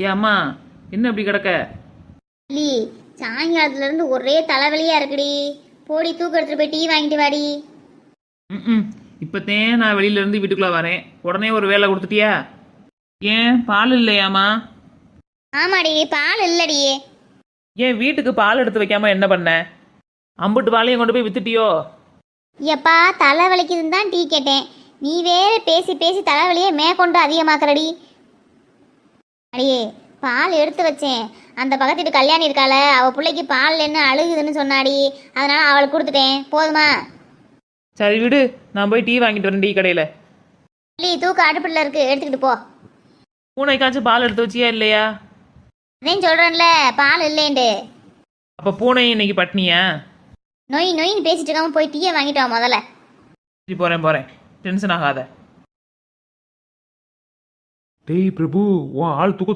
ஏன் அம்மா, என்ன இப்படி கிடக்க? லீ, சாயங்காலத்துல இருந்து ஒரே தலைவலியா இருக்குடி. போடி தூக்கு எடுத்துட்டு போய் டீ வாங்கிட்டு வாடி. ம் இப்போத்தேன் நான் வெளியிலேருந்து வீட்டுக்குள்ளே வரேன், உடனே ஒரு வேலை கொடுத்துட்டியா? ஏன் பால் இல்லையாம்மா? ஆமாடி, பால் இல்லடி. ஏன் வீட்டுக்கு பால் எடுத்து வைக்காம என்ன பண்ண? அம்புட்டு பாலையும் கொண்டு போய் வித்துட்டியோ? எப்பா தலைவலிக்குதுன்னு தான் டீ கேட்டேன். நீ வேற பேசி பேசி தலைவலியே மேற்கொண்டு அதிகமாக்குறடி. அடியே, பால் எடுத்து வச்சேன். அந்த பக்கத்து வீட்டு கல்யாணி இருக்காள, அவள் பிள்ளைக்கு பால் என்ன அழுகுதுன்னு சொன்னாடி. அதனால அவளுக்கு கொடுத்துட்டேன். போதுமா? சரி விடு, நான் போய் டீ வாங்கிட்டு வரேன் டீ கடையில். லீ, தூக்கு அடுப்பில் இருக்கு, எடுத்துக்கிட்டு போ. பூனைக்காச்சும் பால் எடுத்து வச்சியா இல்லையா? அதையும் சொல்கிறேன்ல, பால் இல்லைன்ட்டு. அப்போ பூனை இன்னைக்கு பட்னியா? நொய் நொயின்னு பேசிட்டு இருக்காம போய் டீயை வாங்கிட்டு வா முதல்ல. சரி போகிறேன், டென்ஷன் ஆகாத. டேய் பிரபு, உன் ஆள் தூக்க